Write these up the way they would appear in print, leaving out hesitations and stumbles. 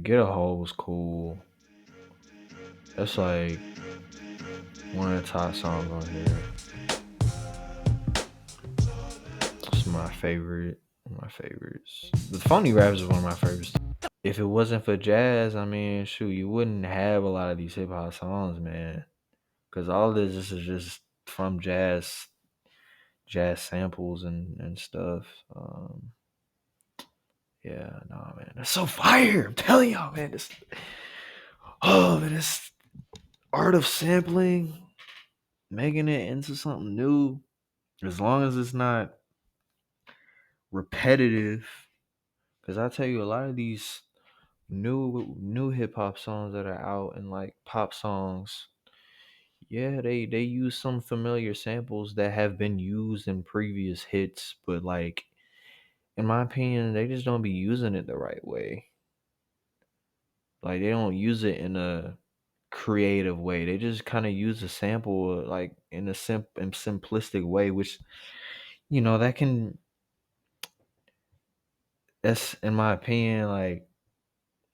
Get a Hold was cool. That's like one of the top songs on here. It's my favorite. One of my favorites. The Phony Raps is one of my favorites. If it wasn't for jazz, I mean, shoot, you wouldn't have a lot of these hip hop songs, man. Because all of this is just from jazz samples and stuff. Yeah, no, man, that's so fire. I'm telling y'all, man. This art of sampling, making it into something new, as long as it's not repetitive. Because I tell you, a lot of these new hip hop songs that are out and like pop songs, yeah, they use some familiar samples that have been used in previous hits, but like in my opinion, they just don't be using it the right way. Like they don't use it in a creative way. They just kind of use a sample like in a and simplistic way, which that can that's in my opinion like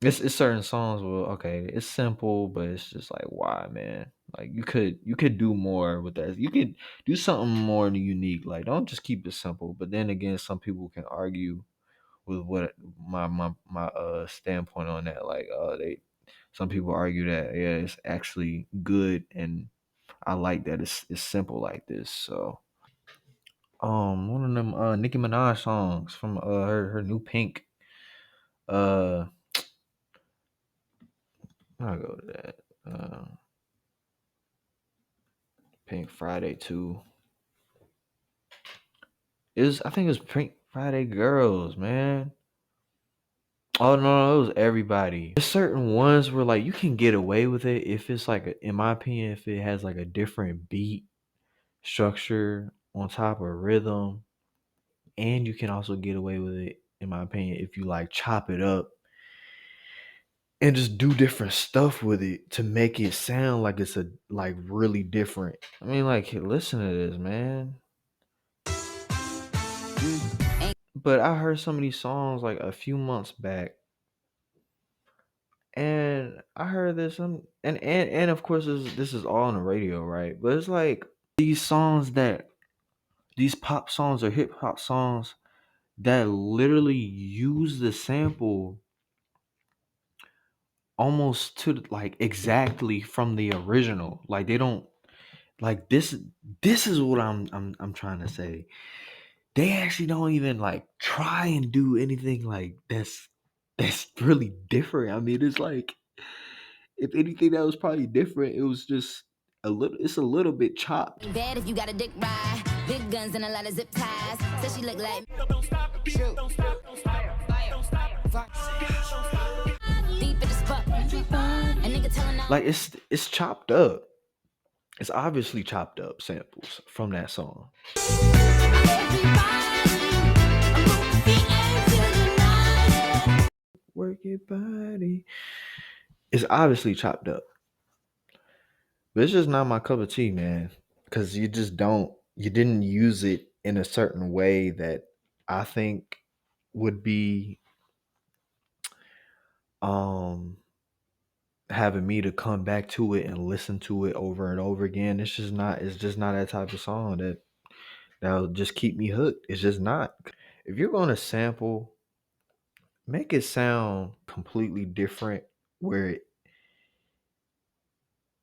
it's certain songs where okay, it's simple, but it's just like why, man? Like you could do more with that. You could do something more unique. Like don't just keep it simple. But then again, some people can argue with what my standpoint on that. Like they some people argue that yeah, it's actually good and I like that it's simple like this. So one of them Nicki Minaj songs from her new Pink. Uh I'll go to that. Pink Friday 2. I think it was Pink Friday Girls, man. Oh no, it was everybody. There's certain ones where like you can get away with it if it's like in my opinion, if it has like a different beat structure on top of rhythm, and you can also get away with it, in my opinion, if you like chop it up and just do different stuff with it to make it sound like it's a like really different. I mean, like listen to this, man. But I heard some of these songs like a few months back, and I heard this and of course this is all on the radio, right? But it's like these songs that these pop songs or hip hop songs that literally use the sample almost to like exactly from the original. Like they don't like this is what I'm trying to say. They actually don't even like try and do anything like that's really different. I mean, it's like if anything that was probably different, it was just it's a little bit chopped. Bad if you got a dick ride, big guns and a lot of zip ties. Says she look like shoot. Deep in the spot. A nigga telling all Like it's chopped up. It's obviously chopped up samples from that song. Work your body. It's obviously chopped up. But it's just not my cup of tea, man. Cause you didn't use it in a certain way that I think would be um having me to come back to it and listen to it over and over again. It's just not that type of song that'll just keep me hooked. It's just not. If you're gonna sample, make it sound completely different where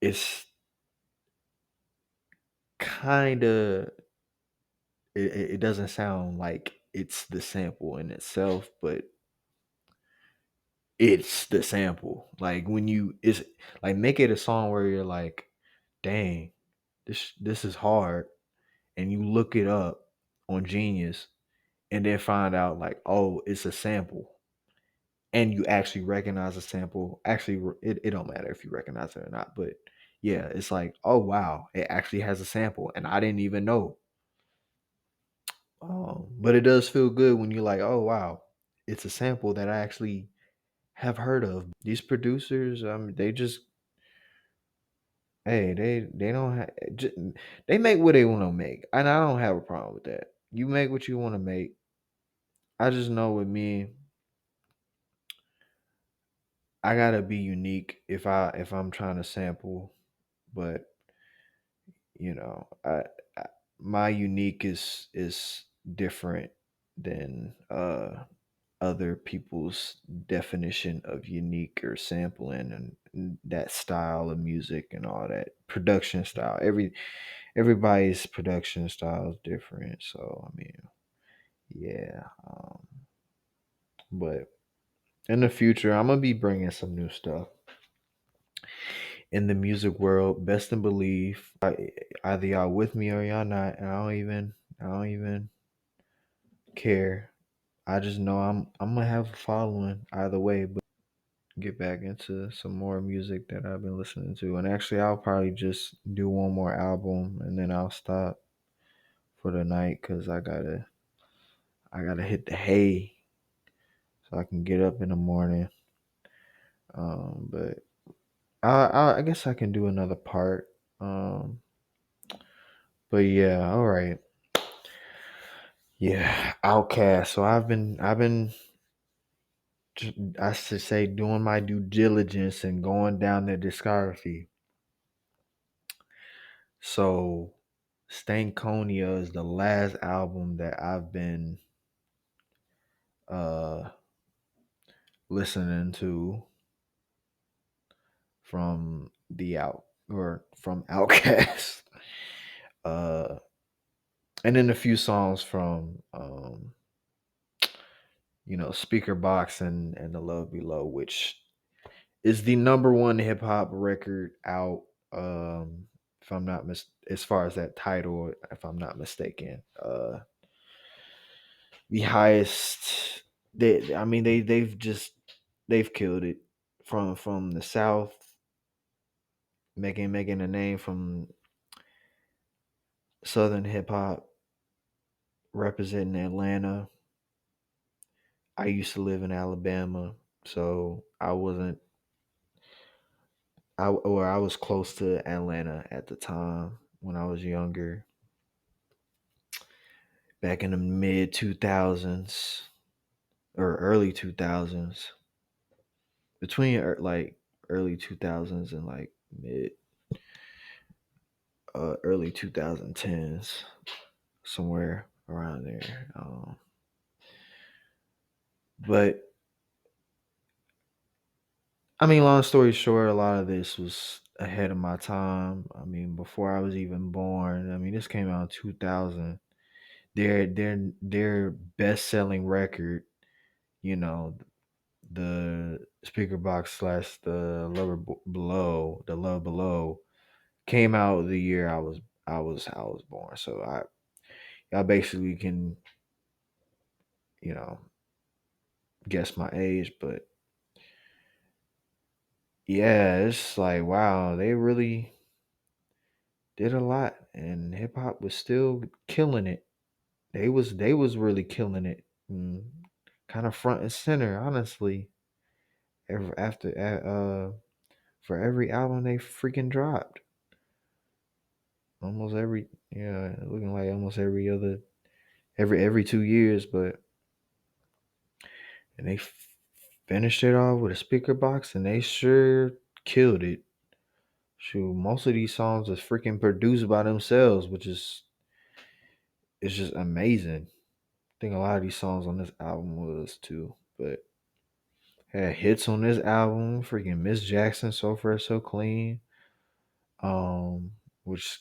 it's kind of it doesn't sound like it's the sample in itself, but it's the sample. Like when you it's like make it a song where you're like, dang, this is hard, and you look it up on Genius and then find out like, oh, it's a sample. And you actually recognize a sample. Actually, it don't matter if you recognize it or not, but yeah, it's like, oh wow, it actually has a sample, and I didn't even know. But it does feel good when you're like, oh wow, it's a sample that I actually have heard of. These producers, they just hey, they don't have they make what they want to make, and I don't have a problem with that. You make what you want to make. I just know with me, I gotta be unique if I'm trying to sample, but I my unique is different than other people's definition of unique or sampling and that style of music and all that production style. Everybody's production style is different. So I mean, yeah. But in the future, I'm gonna be bringing some new stuff in the music world. Best and believe, either y'all with me or y'all not. And I don't even care. I just know I'm gonna have a following either way. But get back into some more music that I've been listening to. And actually, I'll probably just do one more album and then I'll stop for the night because I gotta hit the hay so I can get up in the morning. But I guess I can do another part. Um, but yeah, all right. Yeah, Outkast. So I've been I should say doing my due diligence and going down their discography. So Stankonia is the last album that I've been uh listening to from the out or from Outkast. uh and then a few songs from Speaker Box and The Love Below, which is the number one hip hop record out. If I'm not as far as that title, if I'm not mistaken, the highest. I mean, they've killed it from the South, making a name from Southern hip hop, representing Atlanta. I used to live in Alabama, so I was close to Atlanta at the time when I was younger, back in the mid 2000s or early 2000s, between like early 2000s and like mid early 2010s, somewhere around there. But I mean, long story short, a lot of this was ahead of my time. I mean, before I was even born. I mean, this came out in 2000. Their best selling record, you know, the Speaker Box slash the Love Below, came out the year I was born. So I basically can, you know guess my age. But yeah, it's like, wow, they really did a lot, and hip hop was still killing it. They was really killing it, kind of front and center, honestly. After for every album they freaking dropped, almost every yeah, looking like almost every 2 years. But and they finished it off with a Speaker Box, and they sure killed it. Shoot, most of these songs is freaking produced by themselves, which is it's just amazing. I think a lot of these songs on this album was too, but had hits on this album. Freaking Miss Jackson, So Fresh, So Clean, um, which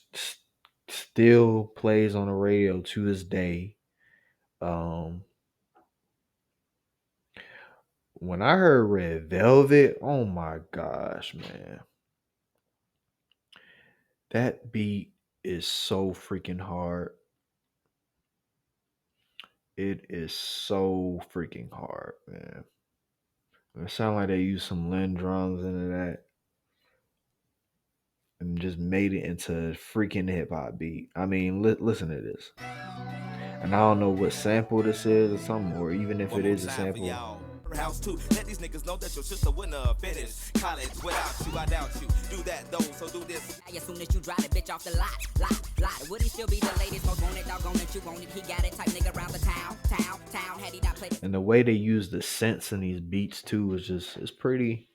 still plays on the radio to this day. Um, when I heard Red Velvet, oh my gosh, man, that beat is so freaking hard. It is so freaking hard, man. It sounded like they used some Lynn drums into that and just made it into a freaking hip hop beat. I mean, listen to this. And I don't know what sample this is or something, or even if One it more is a time for sample. y'all. House too. Let these niggas know that your sister wouldn't have finished college without you. I doubt you. Do that though, so do this. As soon as you drive the bitch off the lot. Would he still be the latest? Most want it, doggone it, you want it. He got it, type nigga around the town. Had he not played it. And the way they use the synths in these beats too is just it's pretty.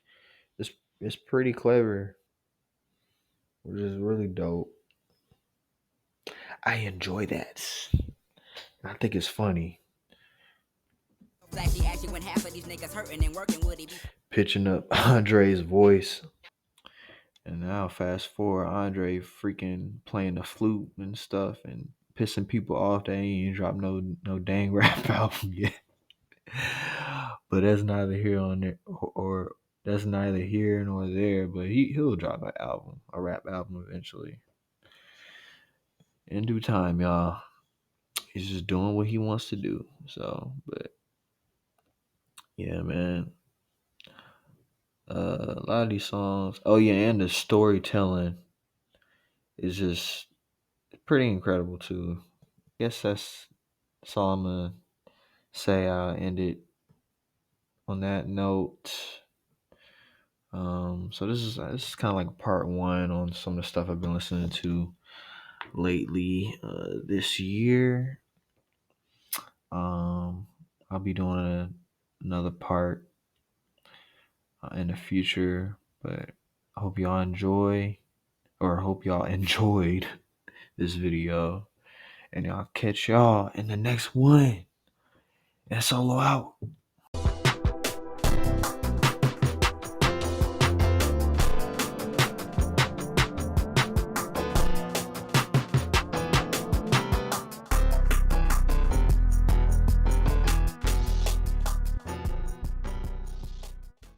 It's pretty clever, which is really dope. I enjoy that. I think it's funny. Flashy action when half of these niggas hurting and working, would he be Pitching up Andre's voice. And now fast forward, Andre freaking playing the flute and stuff and pissing people off that he ain't dropped no dang rap album yet. But that's neither here on there or that's neither here nor there. But he'll drop an album, a rap album eventually. In due time, y'all. He's just doing what he wants to do. So, but yeah, man. A lot of these songs. Oh yeah, and the storytelling is just pretty incredible too. Guess that's all I'm gonna say. I'll end it on that note. So this is kind of like part one on some of the stuff I've been listening to lately. This year, I'll be doing another part in the future, but I hope y'all enjoy, or I hope y'all enjoyed this video, and I'll catch y'all in the next one. And solo out.